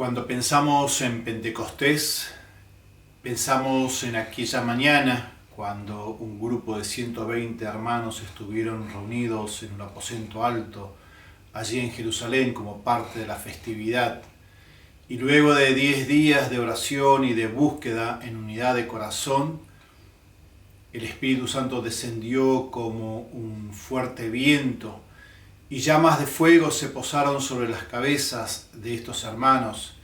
Cuando pensamos en Pentecostés, pensamos en aquella mañana cuando un grupo de 120 hermanos estuvieron reunidos en un aposento alto allí en Jerusalén como parte de la festividad. Y luego de 10 días de oración y de búsqueda en unidad de corazón, el Espíritu Santo descendió como un fuerte viento y llamas de fuego se posaron sobre las cabezas de estos hermanos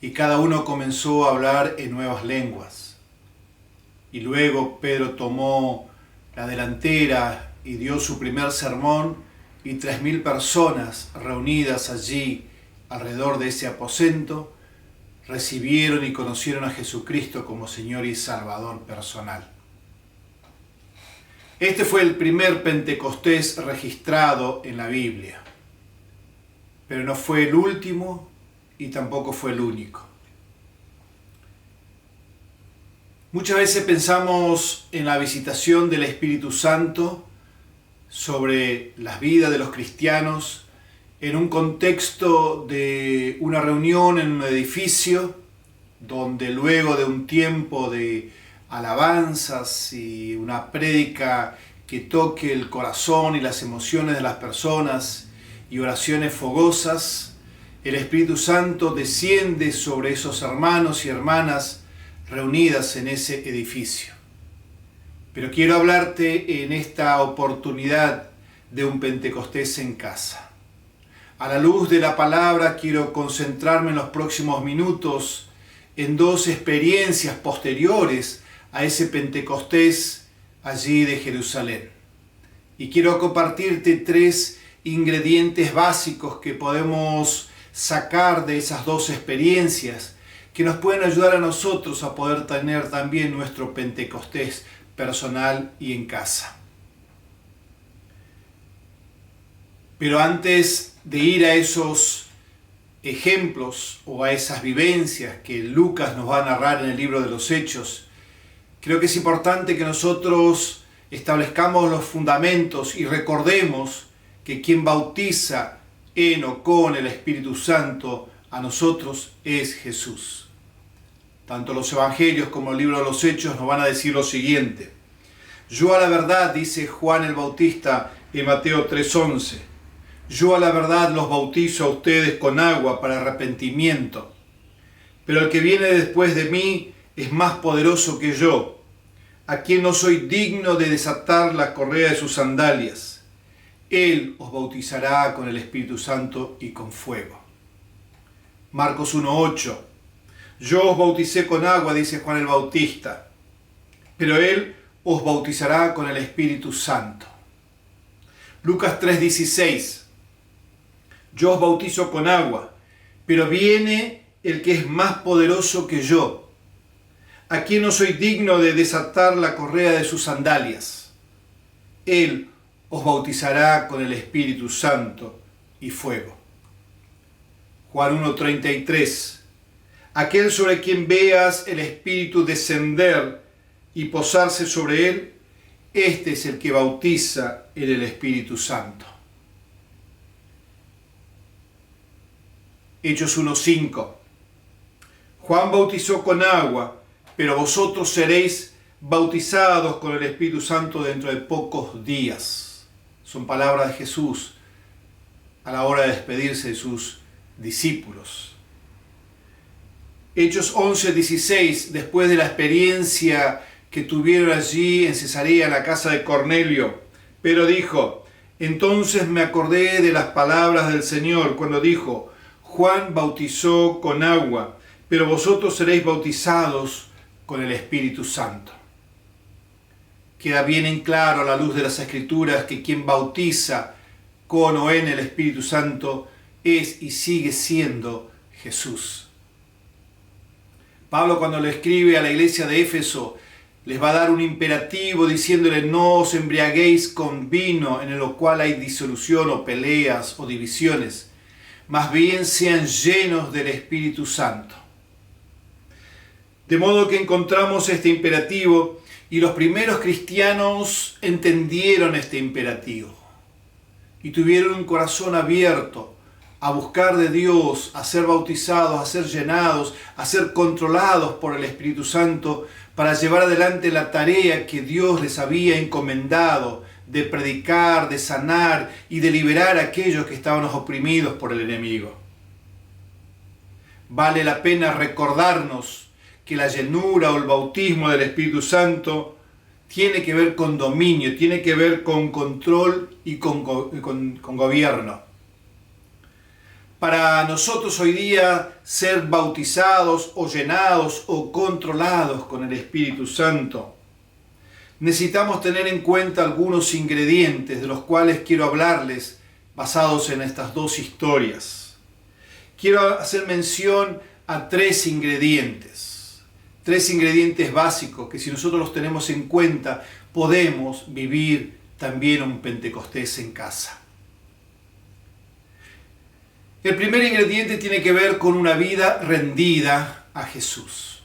y cada uno comenzó a hablar en nuevas lenguas. Y luego Pedro tomó la delantera y dio su primer sermón y 3.000 personas reunidas allí alrededor de ese aposento recibieron y conocieron a Jesucristo como Señor y Salvador personal. Este fue el primer Pentecostés registrado en la Biblia, pero no fue el último y tampoco fue el único. Muchas veces pensamos en la visitación del Espíritu Santo sobre las vidas de los cristianos en un contexto de una reunión en un edificio donde luego de un tiempo de alabanzas y una prédica que toque el corazón y las emociones de las personas y oraciones fogosas, el Espíritu Santo desciende sobre esos hermanos y hermanas reunidas en ese edificio. Pero quiero hablarte en esta oportunidad de un Pentecostés en casa. A la luz de la palabra quiero concentrarme en los próximos minutos en dos experiencias posteriores a ese Pentecostés allí de Jerusalén. Y quiero compartirte 3 ingredientes básicos que podemos sacar de esas dos experiencias que nos pueden ayudar a nosotros a poder tener también nuestro Pentecostés personal y en casa. Pero antes de ir a esos ejemplos o a esas vivencias que Lucas nos va a narrar en el libro de los Hechos, creo que es importante que nosotros establezcamos los fundamentos y recordemos que quien bautiza en o con el Espíritu Santo a nosotros es Jesús. Tanto los evangelios como el libro de los Hechos nos van a decir lo siguiente. Yo a la verdad, dice Juan el Bautista en Mateo 3:11, yo a la verdad los bautizo a ustedes con agua para arrepentimiento, pero el que viene después de mí es más poderoso que yo, a quien no soy digno de desatar la correa de sus sandalias. Él os bautizará con el Espíritu Santo y con fuego. Marcos 1:8. Yo os bauticé con agua, dice Juan el Bautista, pero Él os bautizará con el Espíritu Santo. Lucas 3:16. Yo os bautizo con agua, pero viene el que es más poderoso que yo, a quien no soy digno de desatar la correa de sus sandalias. Él os bautizará con el Espíritu Santo y fuego. Juan 1:33. Aquel sobre quien veas el Espíritu descender y posarse sobre él, este es el que bautiza en el Espíritu Santo. Hechos 1:5. Juan bautizó con agua, pero vosotros seréis bautizados con el Espíritu Santo dentro de pocos días. Son palabras de Jesús a la hora de despedirse de sus discípulos. Hechos 11:16, después de la experiencia que tuvieron allí en Cesarea, en la casa de Cornelio, Pedro dijo, entonces me acordé de las palabras del Señor cuando dijo, Juan bautizó con agua, pero vosotros seréis bautizados con el Espíritu Santo. Queda bien en claro a la luz de las Escrituras que quien bautiza con o en el Espíritu Santo es y sigue siendo Jesús. Pablo, cuando le escribe a la iglesia de Éfeso, les va a dar un imperativo diciéndole no os embriaguéis con vino en el cual hay disolución o peleas o divisiones, más bien sean llenos del Espíritu Santo. De modo que encontramos este imperativo y los primeros cristianos entendieron este imperativo y tuvieron un corazón abierto a buscar de Dios, a ser bautizados, a ser llenados, a ser controlados por el Espíritu Santo para llevar adelante la tarea que Dios les había encomendado de predicar, de sanar y de liberar a aquellos que estaban oprimidos por el enemigo. Vale la pena recordarnos que la llenura o el bautismo del Espíritu Santo tiene que ver con dominio, tiene que ver con control y con gobierno. Para nosotros hoy día ser bautizados o llenados o controlados con el Espíritu Santo, necesitamos tener en cuenta algunos ingredientes de los cuales quiero hablarles basados en estas dos historias. Quiero hacer mención a tres ingredientes básicos que si nosotros los tenemos en cuenta podemos vivir también un Pentecostés en casa. El primer ingrediente tiene que ver con una vida rendida a Jesús.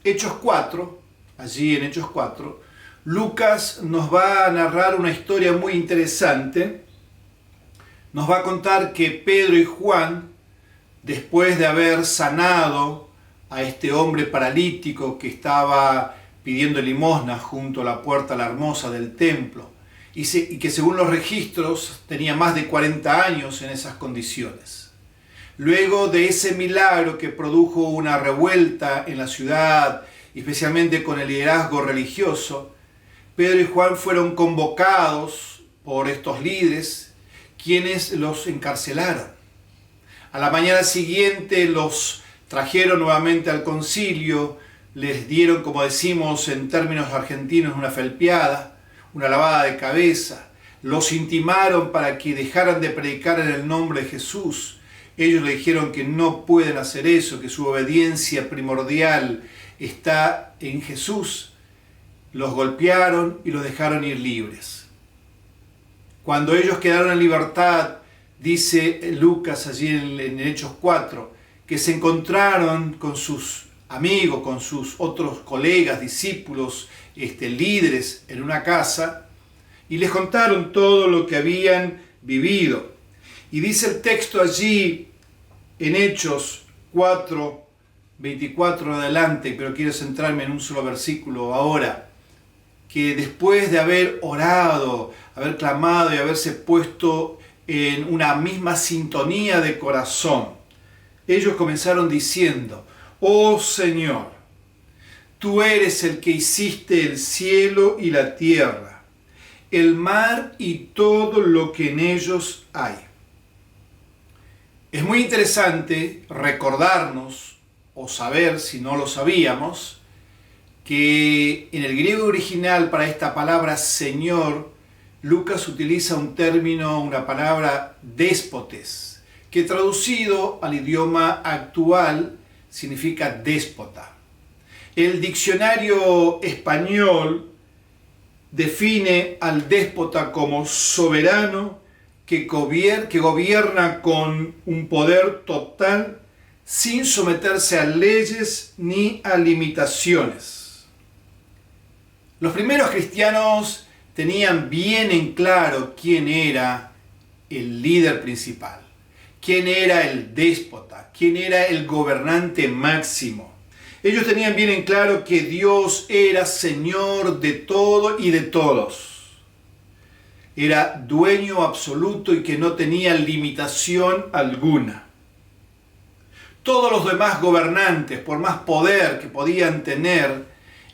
Hechos 4, allí en Hechos 4, Lucas nos va a narrar una historia muy interesante. Nos va a contar que Pedro y Juan, después de haber sanado a este hombre paralítico que estaba pidiendo limosna junto a la puerta la hermosa del templo, y que según los registros tenía más de 40 años en esas condiciones. Luego de ese milagro que produjo una revuelta en la ciudad, especialmente con el liderazgo religioso, Pedro y Juan fueron convocados por estos líderes, quienes los encarcelaron. A la mañana siguiente los trajeron nuevamente al concilio, les dieron, como decimos en términos argentinos, una felpeada, una lavada de cabeza, los intimaron para que dejaran de predicar en el nombre de Jesús. Ellos le dijeron que no pueden hacer eso, que su obediencia primordial está en Jesús. Los golpearon y los dejaron ir libres. Cuando ellos quedaron en libertad, dice Lucas allí en Hechos 4, que se encontraron con sus amigos, con sus otros colegas, discípulos, líderes en una casa, y les contaron todo lo que habían vivido. Y dice el texto allí en Hechos 4, 24 adelante, pero quiero centrarme en un solo versículo ahora, que después de haber orado, haber clamado y haberse puesto en una misma sintonía de corazón, ellos comenzaron diciendo: «Oh Señor, tú eres el que hiciste el cielo y la tierra, el mar y todo lo que en ellos hay». Es muy interesante recordarnos, o saber, si no lo sabíamos, que en el griego original para esta palabra Señor, Lucas utiliza un término, una palabra déspotes, que traducido al idioma actual significa déspota. El diccionario español define al déspota como soberano que gobierna con un poder total sin someterse a leyes ni a limitaciones. Los primeros cristianos tenían bien en claro quién era el líder principal, quién era el déspota, quién era el gobernante máximo. Ellos tenían bien en claro que Dios era Señor de todo y de todos. Era dueño absoluto y que no tenía limitación alguna. Todos los demás gobernantes, por más poder que podían tener,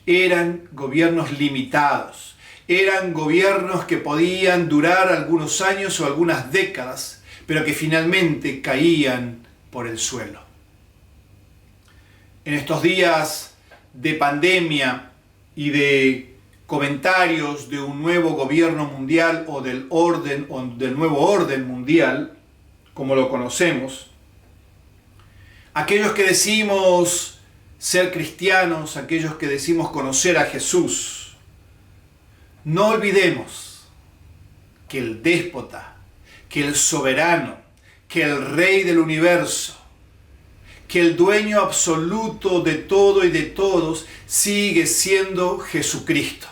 eran gobiernos limitados. Eran gobiernos que podían durar algunos años o algunas décadas, pero que finalmente caían por el suelo. En estos días de pandemia y de comentarios de un nuevo gobierno mundial o del nuevo orden mundial, como lo conocemos, aquellos que decimos ser cristianos, aquellos que decimos conocer a Jesús, no olvidemos que el déspota, que el soberano, que el rey del universo, que el dueño absoluto de todo y de todos sigue siendo Jesucristo.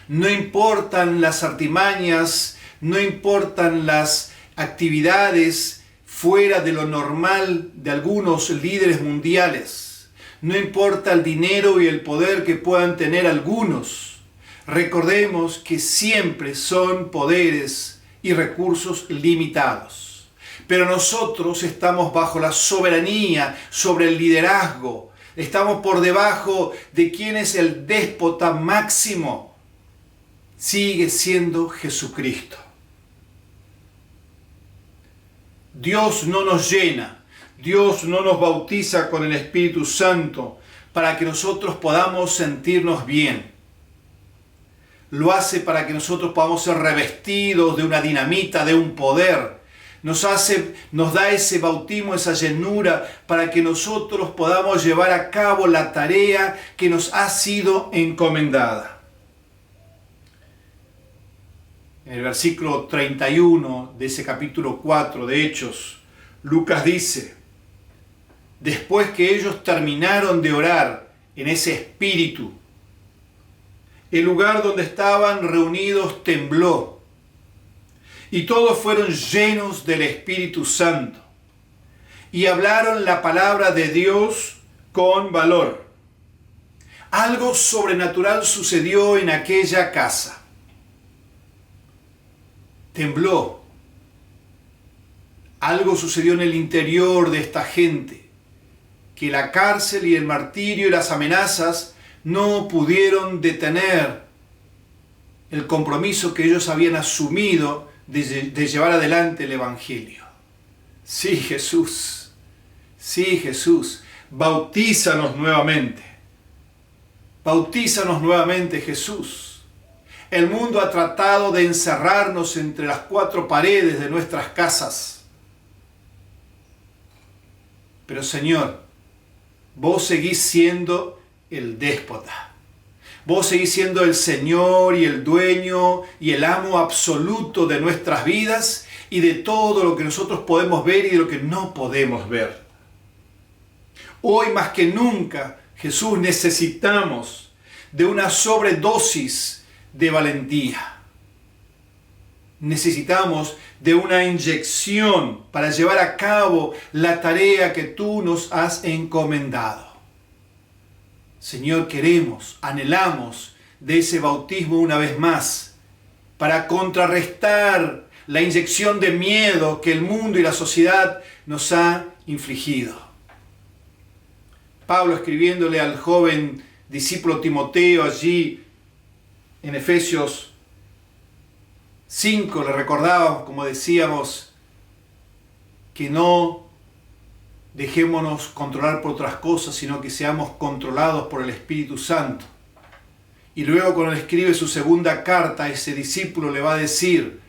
No importan las artimañas, no importan las actividades fuera de lo normal de algunos líderes mundiales. No importa el dinero y el poder que puedan tener algunos. Recordemos que siempre son poderes y recursos limitados. Pero nosotros estamos bajo la soberanía sobre el liderazgo. Estamos por debajo de quien es el déspota máximo. Sigue siendo Jesucristo. Dios no nos llena, Dios no nos bautiza con el Espíritu Santo para que nosotros podamos sentirnos bien. Lo hace para que nosotros podamos ser revestidos de una dinamita, de un poder. Nos da ese bautismo, esa llenura, para que nosotros podamos llevar a cabo la tarea que nos ha sido encomendada. En el versículo 31 de ese capítulo 4 de Hechos, Lucas dice: después que ellos terminaron de orar en ese espíritu, el lugar donde estaban reunidos tembló, y todos fueron llenos del Espíritu Santo, y hablaron la palabra de Dios con valor. Algo sobrenatural sucedió en aquella casa. Tembló. Algo sucedió en el interior de esta gente, que la cárcel y el martirio y las amenazas no pudieron detener el compromiso que ellos habían asumido de llevar adelante el Evangelio. Sí, Jesús. Sí, Jesús. Bautízanos nuevamente. Bautízanos nuevamente, Jesús. El mundo ha tratado de encerrarnos entre las cuatro paredes de nuestras casas. Pero Señor, vos seguís siendo el déspota. Vos seguís siendo el Señor y el dueño y el amo absoluto de nuestras vidas y de todo lo que nosotros podemos ver y de lo que no podemos ver. Hoy más que nunca, Jesús, necesitamos de una sobredosis de valentía. Necesitamos de una inyección para llevar a cabo la tarea que tú nos has encomendado. Señor, queremos, anhelamos de ese bautismo una vez más para contrarrestar la inyección de miedo que el mundo y la sociedad nos ha infligido. Pablo, escribiéndole al joven discípulo Timoteo allí en Efesios 5, le recordábamos, como decíamos, que no dejémonos controlar por otras cosas, sino que seamos controlados por el Espíritu Santo. Y luego, cuando le escribe su segunda carta a ese discípulo, le va a decir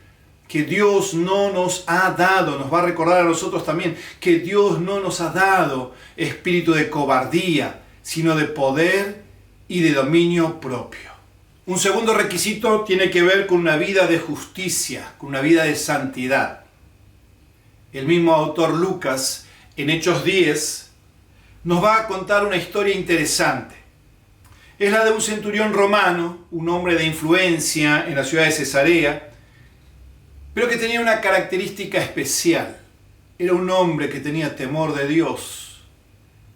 que Dios no nos ha dado, nos va a recordar a nosotros también, que Dios no nos ha dado espíritu de cobardía, sino de poder y de dominio propio. Un segundo requisito tiene que ver con una vida de justicia, con una vida de santidad. El mismo autor Lucas, en Hechos 10, nos va a contar una historia interesante. Es la de un centurión romano, un hombre de influencia en la ciudad de Cesarea, pero que tenía una característica especial. Era un hombre que tenía temor de Dios,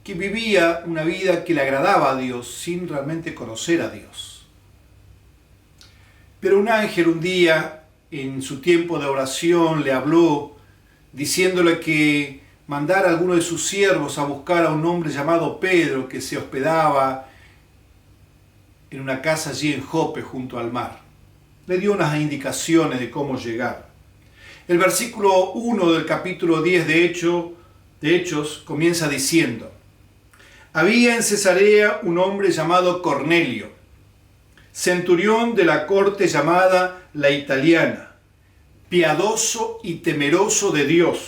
que vivía una vida que le agradaba a Dios sin realmente conocer a Dios. Pero un ángel un día, en su tiempo de oración, le habló diciéndole que mandara a alguno de sus siervos a buscar a un hombre llamado Pedro que se hospedaba en una casa allí en Jope junto al mar. Le dio unas indicaciones de cómo llegar. El versículo 1 del capítulo 10 de Hechos comienza diciendo: había en Cesarea un hombre llamado Cornelio, centurión de la corte llamada la Italiana, piadoso y temeroso de Dios,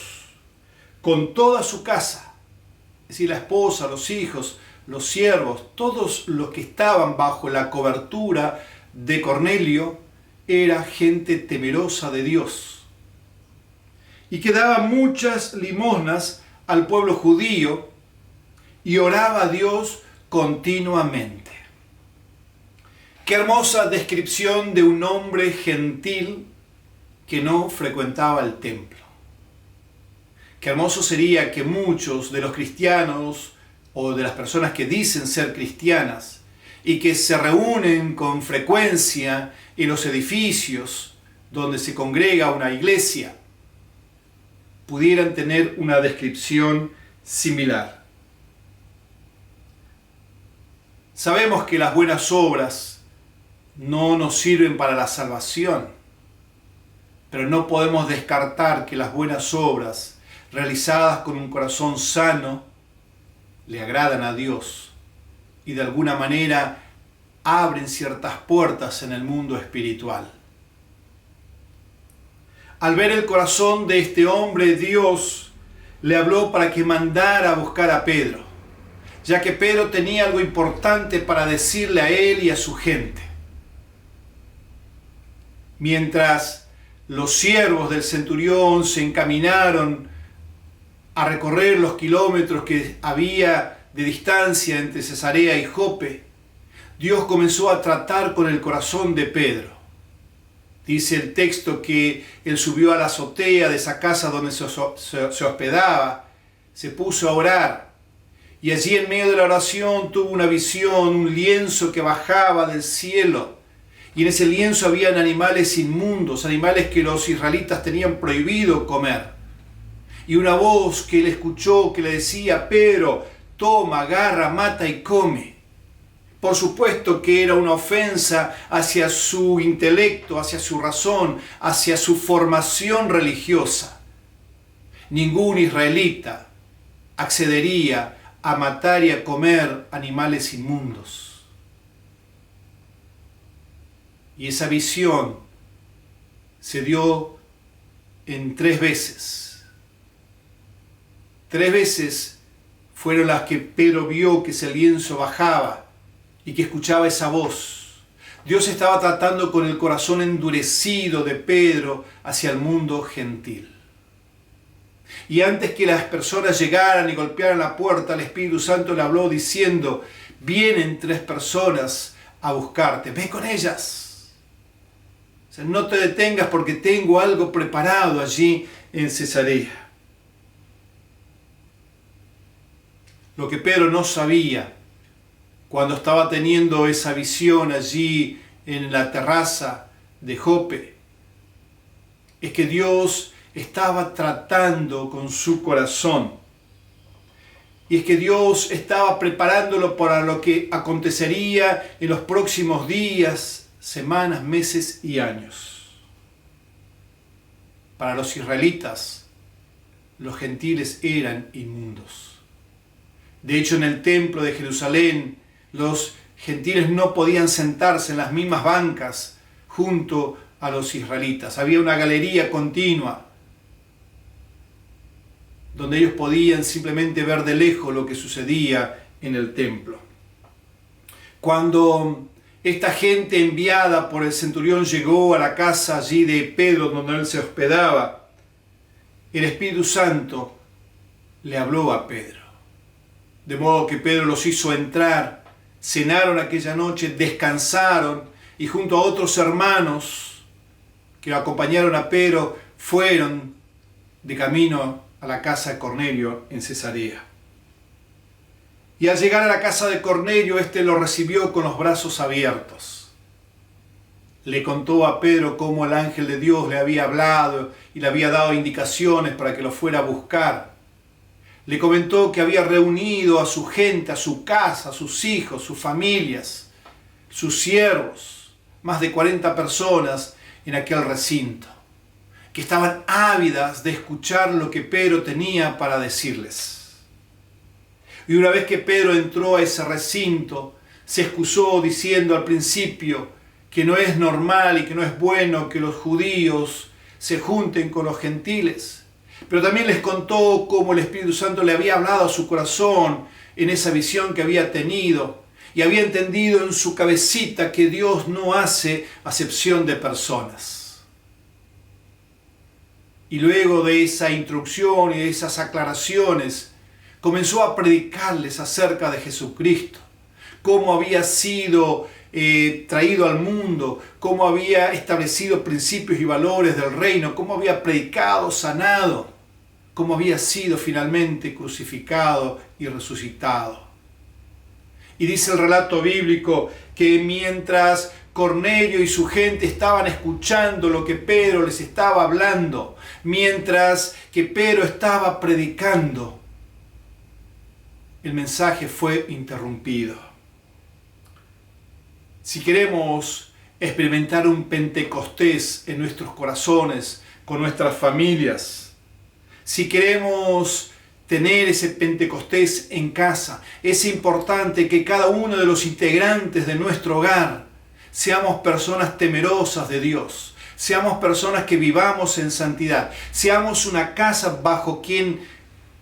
con toda su casa, es decir, la esposa, los hijos, los siervos, todos los que estaban bajo la cobertura de Cornelio, era gente temerosa de Dios, y que daba muchas limosnas al pueblo judío y oraba a Dios continuamente. Qué hermosa descripción de un hombre gentil que no frecuentaba el templo. Qué hermoso sería que muchos de los cristianos o de las personas que dicen ser cristianas y que se reúnen con frecuencia en los edificios donde se congrega una iglesia, pudieran tener una descripción similar. Sabemos que las buenas obras no nos sirven para la salvación, pero no podemos descartar que las buenas obras realizadas con un corazón sano le agradan a Dios y de alguna manera abren ciertas puertas en el mundo espiritual. Al ver el corazón de este hombre, Dios le habló para que mandara a buscar a Pedro, ya que Pedro tenía algo importante para decirle a él y a su gente. Mientras los siervos del centurión se encaminaron a recorrer los kilómetros que había de distancia entre Cesarea y Jope, Dios comenzó a tratar con el corazón de Pedro. Dice el texto que él subió a la azotea de esa casa donde se hospedaba, se puso a orar y allí en medio de la oración tuvo una visión, un lienzo que bajaba del cielo, y en ese lienzo habían animales inmundos, animales que los israelitas tenían prohibido comer. Y una voz que él escuchó que le decía: Pedro, toma, agarra, mata y come. Por supuesto que era una ofensa hacia su intelecto, hacia su razón, hacia su formación religiosa. Ningún israelita accedería a matar y a comer animales inmundos. Y esa visión se dio en 3 veces. 3 veces fueron las que Pedro vio que ese lienzo bajaba y que escuchaba esa voz. Dios estaba tratando con el corazón endurecido de Pedro hacia el mundo gentil. Y antes que las personas llegaran y golpearan la puerta, el Espíritu Santo le habló diciendo: vienen 3 personas a buscarte, ve con ellas. O sea, no te detengas porque tengo algo preparado allí en Cesarea. Lo que Pedro no sabía cuando estaba teniendo esa visión allí en la terraza de Jope es que Dios estaba tratando con su corazón. Y es que Dios estaba preparándolo para lo que acontecería en los próximos días, semanas, meses y años. Para los israelitas, los gentiles eran inmundos. De hecho, en el templo de Jerusalén, los gentiles no podían sentarse en las mismas bancas junto a los israelitas. Había una galería continua donde ellos podían simplemente ver de lejos lo que sucedía en el templo. Cuando esta gente enviada por el centurión llegó a la casa allí de Pedro, donde él se hospedaba, el Espíritu Santo le habló a Pedro. De modo que Pedro los hizo entrar, cenaron aquella noche, descansaron, y junto a otros hermanos que lo acompañaron a Pedro, fueron de camino a la casa de Cornelio en Cesarea. Y al llegar a la casa de Cornelio, éste lo recibió con los brazos abiertos. Le contó a Pedro cómo el ángel de Dios le había hablado y le había dado indicaciones para que lo fuera a buscar. Le comentó que había reunido a su gente, a su casa, a sus hijos, sus familias, sus siervos, más de 40 personas en aquel recinto, que estaban ávidas de escuchar lo que Pedro tenía para decirles. Y una vez que Pedro entró a ese recinto, se excusó diciendo al principio que no es normal y que no es bueno que los judíos se junten con los gentiles. Pero también les contó cómo el Espíritu Santo le había hablado a su corazón en esa visión que había tenido, y había entendido en su cabecita que Dios no hace acepción de personas. Y luego de esa instrucción y de esas aclaraciones, comenzó a predicarles acerca de Jesucristo, cómo había sido traído al mundo, cómo había establecido principios y valores del reino, cómo había predicado, sanado. cómo había sido finalmente crucificado y resucitado. Y dice el relato bíblico que mientras Cornelio y su gente estaban escuchando lo que Pedro les estaba hablando, mientras que Pedro estaba predicando, el mensaje fue interrumpido. Si queremos experimentar un Pentecostés en nuestros corazones, con nuestras familias, si queremos tener ese Pentecostés en casa, es importante que cada uno de los integrantes de nuestro hogar seamos personas temerosas de Dios, seamos personas que vivamos en santidad, seamos una casa bajo quien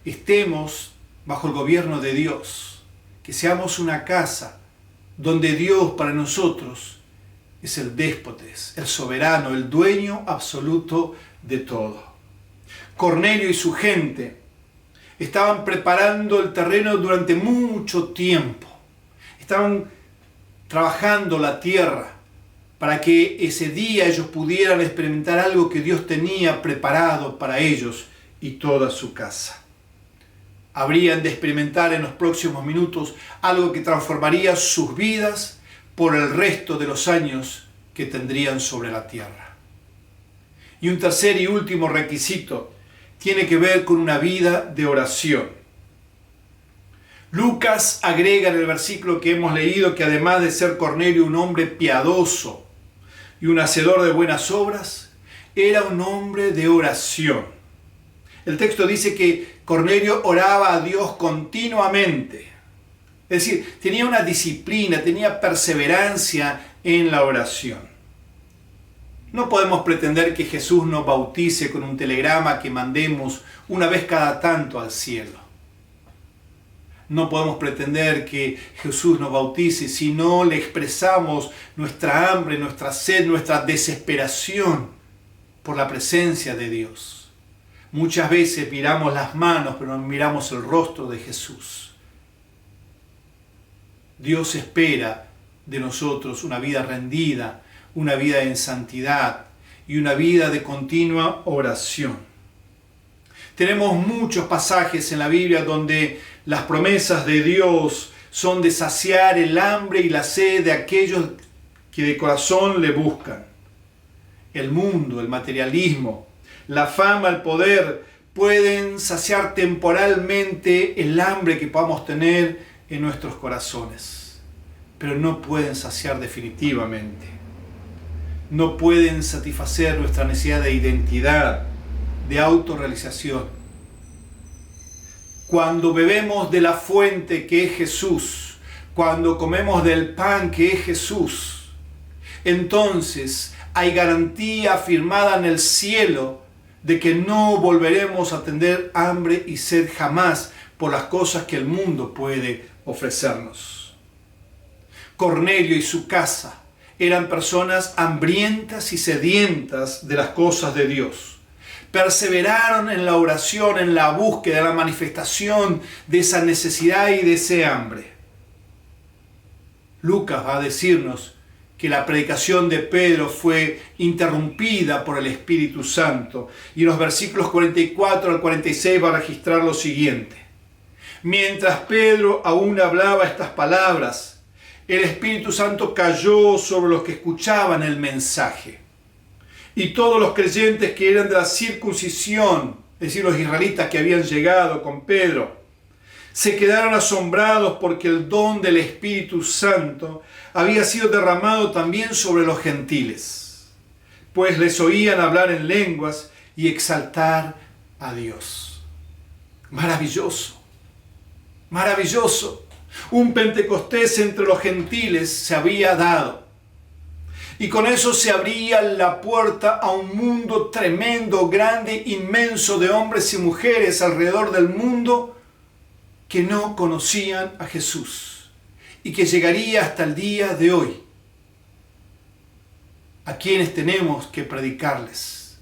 estemos bajo el gobierno de Dios, que seamos una casa donde Dios para nosotros es el déspotes, el soberano, el dueño absoluto de todo. Cornelio y su gente estaban preparando el terreno durante mucho tiempo. Estaban trabajando la tierra para que ese día ellos pudieran experimentar algo que Dios tenía preparado para ellos y toda su casa. Habrían de experimentar en los próximos minutos algo que transformaría sus vidas por el resto de los años que tendrían sobre la tierra. Y un tercer y último requisito tiene que ver con una vida de oración. Lucas agrega en el versículo que hemos leído que además de ser Cornelio un hombre piadoso y un hacedor de buenas obras, era un hombre de oración. El texto dice que Cornelio oraba a Dios continuamente. Es decir, tenía una disciplina, tenía perseverancia en la oración. No podemos pretender que Jesús nos bautice con un telegrama que mandemos una vez cada tanto al cielo. No podemos pretender que Jesús nos bautice si no le expresamos nuestra hambre, nuestra sed, nuestra desesperación por la presencia de Dios. Muchas veces miramos las manos, pero no miramos el rostro de Jesús. Dios espera de nosotros una vida rendida, una vida en santidad y una vida de continua oración. Tenemos muchos pasajes en la Biblia donde las promesas de Dios son de saciar el hambre y la sed de aquellos que de corazón le buscan. El mundo, el materialismo, la fama, el poder pueden saciar temporalmente el hambre que podamos tener en nuestros corazones, pero no pueden saciar definitivamente. No pueden satisfacer nuestra necesidad de identidad, de autorrealización. Cuando bebemos de la fuente que es Jesús, cuando comemos del pan que es Jesús, entonces hay garantía firmada en el cielo de que no volveremos a tener hambre y sed jamás por las cosas que el mundo puede ofrecernos. Cornelio y su casa eran personas hambrientas y sedientas de las cosas de Dios. Perseveraron en la oración, en la búsqueda, en la manifestación de esa necesidad y de ese hambre. Lucas va a decirnos que la predicación de Pedro fue interrumpida por el Espíritu Santo. Y en los versículos 44 al 46 va a registrar lo siguiente. Mientras Pedro aún hablaba estas palabras, el Espíritu Santo cayó sobre los que escuchaban el mensaje. Y todos los creyentes que eran de la circuncisión, es decir, los israelitas que habían llegado con Pedro, se quedaron asombrados porque el don del Espíritu Santo había sido derramado también sobre los gentiles, pues les oían hablar en lenguas y exaltar a Dios. Maravilloso, maravilloso. Un Pentecostés entre los gentiles se había dado. Y con eso se abría la puerta a un mundo tremendo, grande, inmenso de hombres y mujeres alrededor del mundo que no conocían a Jesús y que llegaría hasta el día de hoy, a quienes tenemos que predicarles.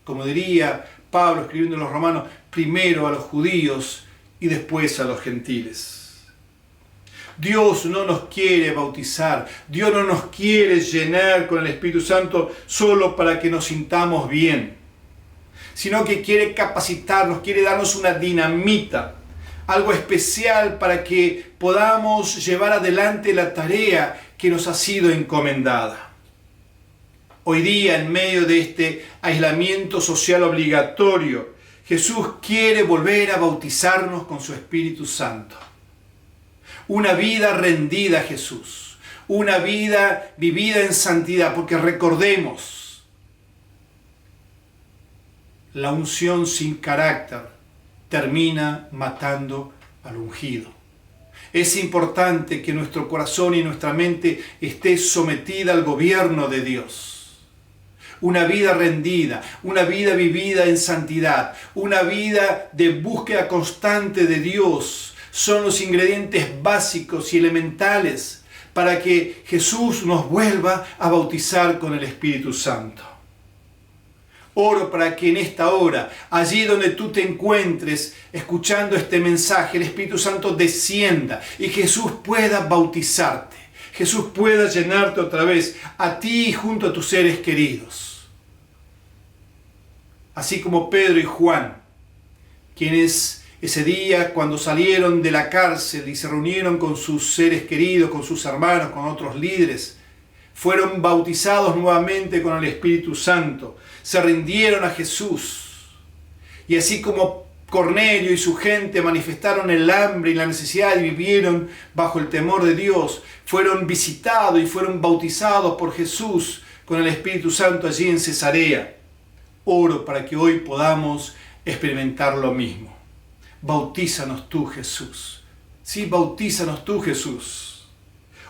Como diría Pablo escribiendo a los romanos, primero a los judíos y después a los gentiles. Dios no nos quiere bautizar, Dios no nos quiere llenar con el Espíritu Santo solo para que nos sintamos bien. sino que quiere capacitarnos, quiere darnos una dinamita, algo especial para que podamos llevar adelante la tarea que nos ha sido encomendada. Hoy día, en medio de este aislamiento social obligatorio, Jesús quiere volver a bautizarnos con su Espíritu Santo. Una vida rendida a Jesús, una vida vivida en santidad, porque recordemos, la unción sin carácter termina matando al ungido. Es importante que nuestro corazón y nuestra mente esté sometida al gobierno de Dios. Una vida rendida, una vida vivida en santidad, una vida de búsqueda constante de Dios son los ingredientes básicos y elementales para que Jesús nos vuelva a bautizar con el Espíritu Santo. Oro para que en esta hora, allí donde tú te encuentres escuchando este mensaje, el Espíritu Santo descienda y Jesús pueda bautizarte. Jesús pueda llenarte otra vez a ti y junto a tus seres queridos. Así como Pedro y Juan, quienes ese día cuando salieron de la cárcel y se reunieron con sus seres queridos, con sus hermanos, con otros líderes, fueron bautizados nuevamente con el Espíritu Santo, se rindieron a Jesús. Y así como Cornelio y su gente manifestaron el hambre y la necesidad y vivieron bajo el temor de Dios, fueron visitados y fueron bautizados por Jesús con el Espíritu Santo allí en Cesarea. Oro para que hoy podamos experimentar lo mismo. Bautízanos tú, Jesús. Sí, bautízanos tú, Jesús.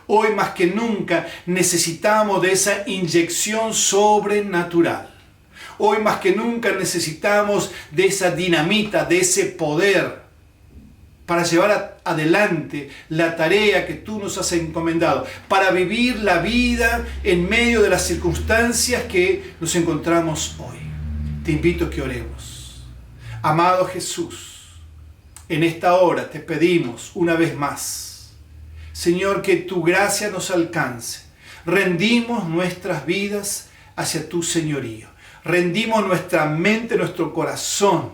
Hoy más que nunca necesitamos de esa inyección sobrenatural. Hoy más que nunca necesitamos de esa dinamita, de ese poder para llevar adelante la tarea que tú nos has encomendado, para vivir la vida en medio de las circunstancias que nos encontramos hoy. Te invito a que oremos. Amado Jesús, en esta hora te pedimos una vez más, Señor, que tu gracia nos alcance. Rendimos nuestras vidas hacia tu señorío. Rendimos nuestra mente, nuestro corazón.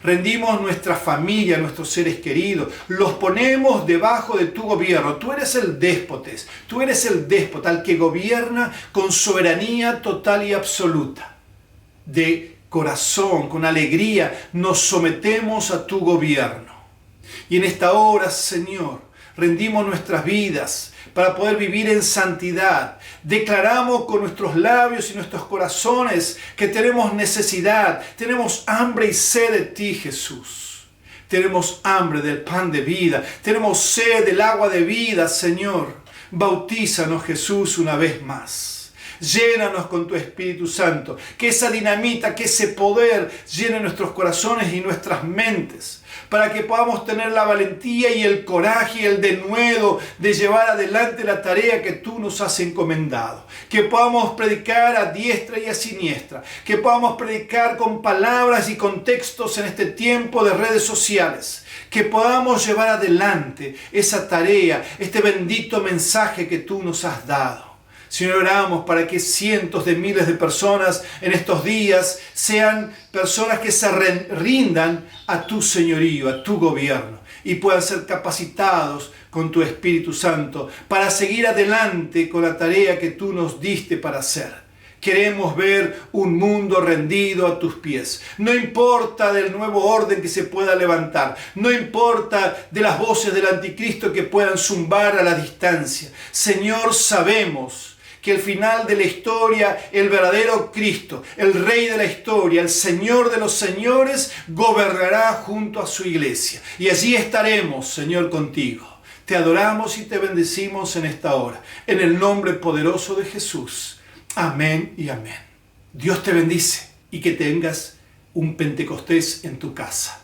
Rendimos nuestra familia, nuestros seres queridos. Los ponemos debajo de tu gobierno. Tú eres el déspotes. Tú eres el déspota, el que gobierna con soberanía total y absoluta. De corazón, con alegría, nos sometemos a tu gobierno. Y en esta hora, Señor, rendimos nuestras vidas para poder vivir en santidad. Declaramos con nuestros labios y nuestros corazones que tenemos necesidad, tenemos hambre y sed de ti, Jesús. Tenemos hambre del pan de vida, tenemos sed del agua de vida, Señor. Bautízanos, Jesús, una vez más. Llénanos con tu Espíritu Santo, que esa dinamita, que ese poder llene nuestros corazones y nuestras mentes, para que podamos tener la valentía y el coraje y el denuedo de llevar adelante la tarea que tú nos has encomendado. Que podamos predicar a diestra y a siniestra, que podamos predicar con palabras y con textos en este tiempo de redes sociales, que podamos llevar adelante esa tarea, este bendito mensaje que tú nos has dado. Señor, oramos para que cientos de miles de personas en estos días sean personas que se rindan a tu señorío, a tu gobierno, y puedan ser capacitados con tu Espíritu Santo para seguir adelante con la tarea que tú nos diste para hacer. Queremos ver un mundo rendido a tus pies. No importa del nuevo orden que se pueda levantar. No importa de las voces del anticristo que puedan zumbar a la distancia. Señor, sabemos que al final de la historia, el verdadero Cristo, el Rey de la historia, el Señor de los señores, gobernará junto a su iglesia. Y allí estaremos, Señor, contigo. Te adoramos y te bendecimos en esta hora. En el nombre poderoso de Jesús. Amén y amén. Dios te bendice y que tengas un Pentecostés en tu casa.